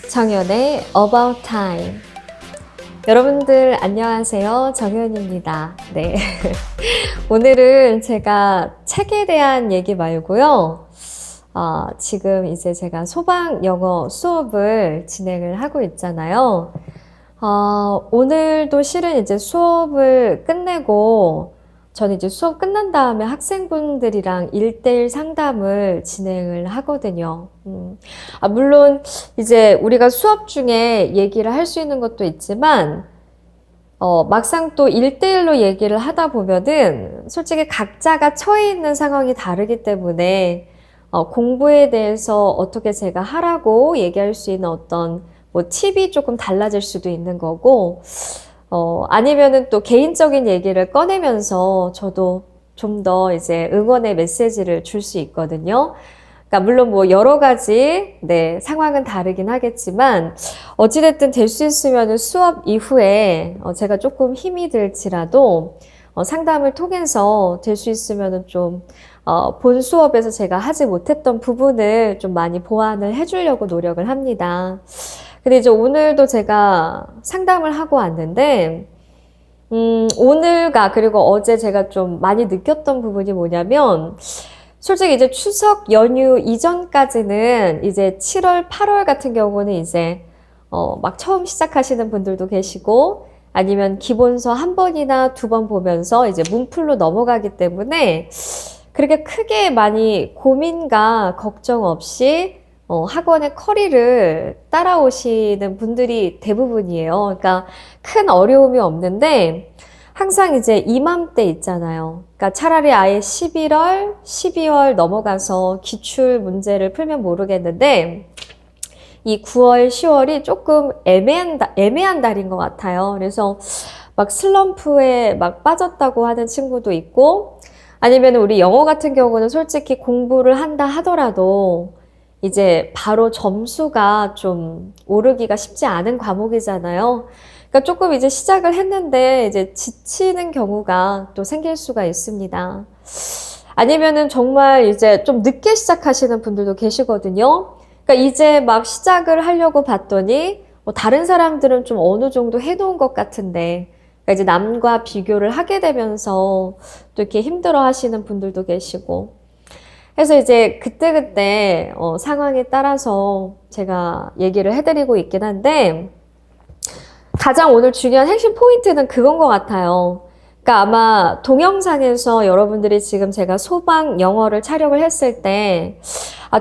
정연의 About Time. 여러분들 안녕하세요. 정연입니다. 네. 오늘은 제가 책에 대한 얘기 말고요. 지금 이제 제가 소방 영어 수업을 진행을 하고 있잖아요. 오늘도 실은 이제 수업을 끝내고 저는 이제 수업 끝난 다음에 학생분들이랑 1대1 상담을 진행을 하거든요. 물론 이제 우리가 수업 중에 얘기를 할 수 있는 것도 있지만 막상 또 1대1로 얘기를 하다 보면은 솔직히 각자가 처해 있는 상황이 다르기 때문에 공부에 대해서 어떻게 제가 하라고 얘기할 수 있는 어떤 뭐 팁이 조금 달라질 수도 있는 거고 아니면은 또 개인적인 얘기를 꺼내면서 저도 좀 더 이제 응원의 메시지를 줄 수 있거든요. 그러니까 물론 뭐 여러 가지 상황은 다르긴 하겠지만 어찌됐든 될 수 있으면은 수업 이후에 제가 조금 힘이 들지라도 상담을 통해서 될 수 있으면은 좀 본 수업에서 제가 하지 못했던 부분을 좀 많이 보완을 해주려고 노력을 합니다. 근데 이제 오늘도 제가 상담을 하고 왔는데, 오늘과 그리고 어제 제가 좀 많이 느꼈던 부분이 뭐냐면, 솔직히 이제 추석 연휴 이전까지는 이제 7월, 8월 같은 경우는 이제, 막 처음 시작하시는 분들도 계시고, 아니면 기본서 한 번이나 두 번 보면서 이제 문풀로 넘어가기 때문에, 그렇게 크게 많이 고민과 걱정 없이 학원의 커리를 따라오시는 분들이 대부분이에요. 그러니까 큰 어려움이 없는데 항상 이제 이맘때 있잖아요. 그러니까 차라리 아예 11월, 12월 넘어가서 기출 문제를 풀면 모르겠는데 이 9월, 10월이 조금 애매한 달인 것 같아요. 그래서 막 슬럼프에 막 빠졌다고 하는 친구도 있고 아니면 우리 영어 같은 경우는 솔직히 공부를 한다 하더라도 이제 바로 점수가 좀 오르기가 쉽지 않은 과목이잖아요. 그러니까 조금 이제 시작을 했는데 이제 지치는 경우가 또 생길 수가 있습니다. 아니면은 정말 이제 좀 늦게 시작하시는 분들도 계시거든요. 그러니까 이제 막 시작을 하려고 봤더니 다른 사람들은 좀 어느 정도 해놓은 것 같은데 그러니까 이제 남과 비교를 하게 되면서 또 이렇게 힘들어 하시는 분들도 계시고 그래서 이제 그때그때 상황에 따라서 제가 얘기를 해드리고 있긴 한데 가장 오늘 중요한 핵심 포인트는 그건 것 같아요. 그러니까 아마 동영상에서 여러분들이 지금 제가 소방 영어를 촬영을 했을 때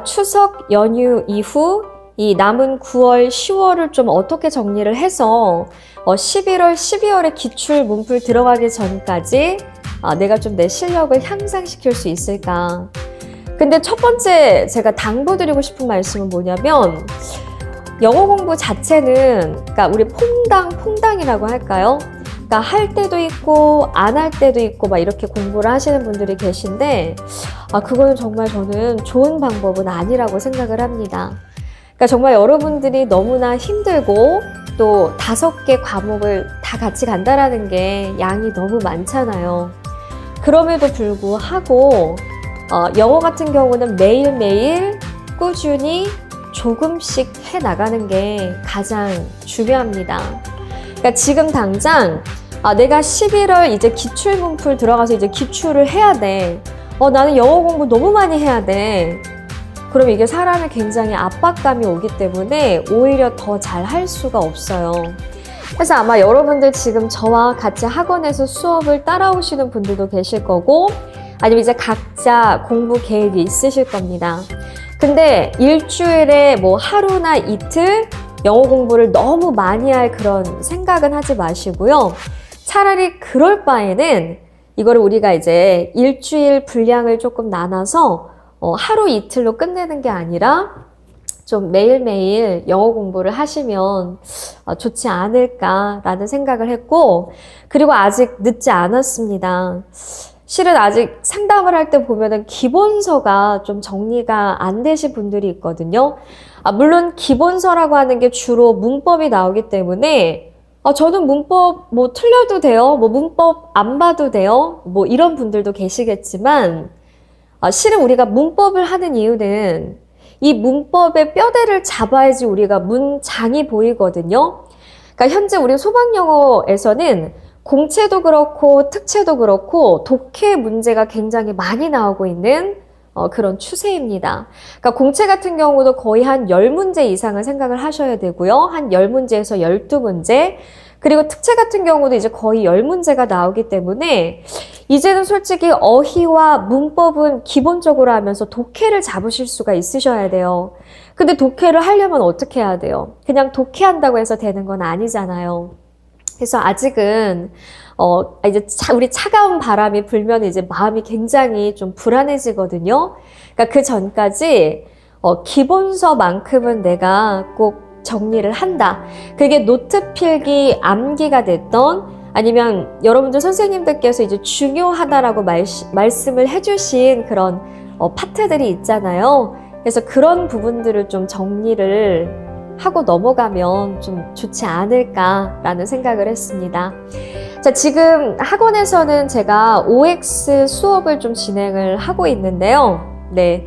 추석 연휴 이후 이 남은 9월, 10월을 좀 어떻게 정리를 해서 11월, 12월에 기출 문풀 들어가기 전까지 내가 좀 내 실력을 향상시킬 수 있을까. 근데 첫 번째 제가 당부드리고 싶은 말씀은 뭐냐면 영어 공부 자체는 그러니까 우리 퐁당이라고 할까요? 그러니까 할 때도 있고 안 할 때도 있고 막 이렇게 공부를 하시는 분들이 계신데 그거는 정말 저는 좋은 방법은 아니라고 생각을 합니다. 그러니까 정말 여러분들이 너무나 힘들고 또 5개 과목을 다 같이 간다라는 게 양이 너무 많잖아요. 그럼에도 불구하고 영어 같은 경우는 매일매일 꾸준히 조금씩 해나가는 게 가장 중요합니다. 그러니까 지금 당장 내가 11월 이제 기출 문풀 들어가서 이제 기출을 해야 돼. 나는 영어 공부 너무 많이 해야 돼. 그럼 이게 사람에 굉장히 압박감이 오기 때문에 오히려 더 잘 할 수가 없어요. 그래서 아마 여러분들 지금 저와 같이 학원에서 수업을 따라오시는 분들도 계실 거고 아니면 이제 각자 공부 계획이 있으실 겁니다. 근데 일주일에 뭐 하루나 이틀 영어 공부를 너무 많이 할 그런 생각은 하지 마시고요. 차라리 그럴 바에는 이거를 우리가 이제 일주일 분량을 조금 나눠서 하루 이틀로 끝내는 게 아니라 좀 매일매일 영어 공부를 하시면 좋지 않을까라는 생각을 했고 그리고 아직 늦지 않았습니다. 실은 아직 상담을 할 때 보면은 기본서가 좀 정리가 안 되신 분들이 있거든요. 물론 기본서라고 하는 게 주로 문법이 나오기 때문에 저는 문법 뭐 틀려도 돼요. 뭐 문법 안 봐도 돼요. 뭐 이런 분들도 계시겠지만 실은 우리가 문법을 하는 이유는 이 문법의 뼈대를 잡아야지 우리가 문장이 보이거든요. 그러니까 현재 우리 소방영어에서는 공채도 그렇고 특채도 그렇고 독해 문제가 굉장히 많이 나오고 있는 그런 추세입니다. 그러니까 공채 같은 경우도 거의 한 10문제 이상을 생각을 하셔야 되고요. 한 10문제에서 12문제. 그리고 특채 같은 경우도 이제 거의 10문제가 나오기 때문에 이제는 솔직히 어휘와 문법은 기본적으로 하면서 독해를 잡으실 수가 있으셔야 돼요. 근데 독해를 하려면 어떻게 해야 돼요? 그냥 독해한다고 해서 되는 건 아니잖아요. 그래서 아직은 이제 우리 차가운 바람이 불면 이제 마음이 굉장히 좀 불안해지거든요. 그러니까 그 전까지 기본서만큼은 내가 꼭 정리를 한다. 그게 노트 필기, 암기가 됐던 아니면 여러분들 선생님들께서 이제 중요하다라고 말씀을 해주신 그런 파트들이 있잖아요. 그래서 그런 부분들을 좀 정리를 하고 넘어가면 좀 좋지 않을까라는 생각을 했습니다. 자, 지금 학원에서는 제가 OX 수업을 좀 진행을 하고 있는데요. 네.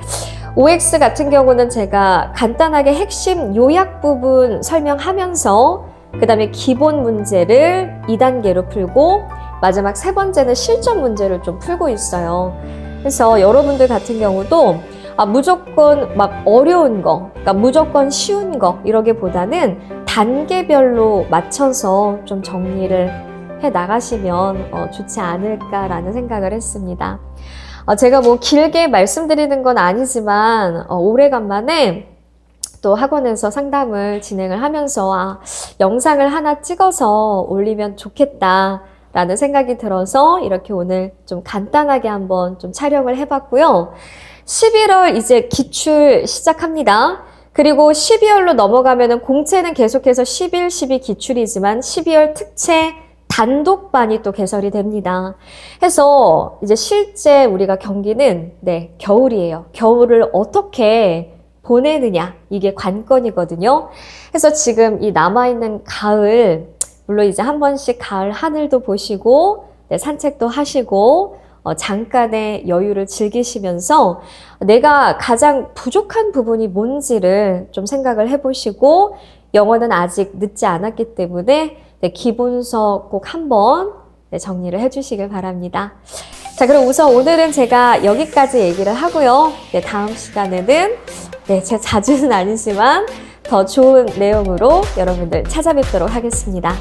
OX 같은 경우는 제가 간단하게 핵심 요약 부분 설명하면서 그 다음에 기본 문제를 2단계로 풀고 마지막 3번째는 실전 문제를 좀 풀고 있어요. 그래서 여러분들 같은 경우도 무조건 막 어려운 거, 그러니까 무조건 쉬운 거 이러기보다는 단계별로 맞춰서 좀 정리를 해 나가시면 좋지 않을까라는 생각을 했습니다. 제가 뭐 길게 말씀드리는 건 아니지만 오래간만에 또 학원에서 상담을 진행을 하면서 영상을 하나 찍어서 올리면 좋겠다라는 생각이 들어서 이렇게 오늘 좀 간단하게 한번 좀 촬영을 해봤고요. 11월 이제 기출 시작합니다. 그리고 12월로 넘어가면은 공채는 계속해서 11, 12 기출이지만 12월 특채 단독반이 또 개설이 됩니다. 해서 이제 실제 우리가 경기는 겨울이에요. 겨울을 어떻게 보내느냐 이게 관건이거든요. 그래서 지금 이 남아있는 가을 물론 이제 한 번씩 가을 하늘도 보시고 산책도 하시고 잠깐의 여유를 즐기시면서 내가 가장 부족한 부분이 뭔지를 좀 생각을 해보시고 영어는 아직 늦지 않았기 때문에 기본서 꼭 한번 정리를 해주시길 바랍니다. 자, 그럼 우선 오늘은 제가 여기까지 얘기를 하고요. 다음 시간에는 제가 자주는 아니지만 더 좋은 내용으로 여러분들 찾아뵙도록 하겠습니다.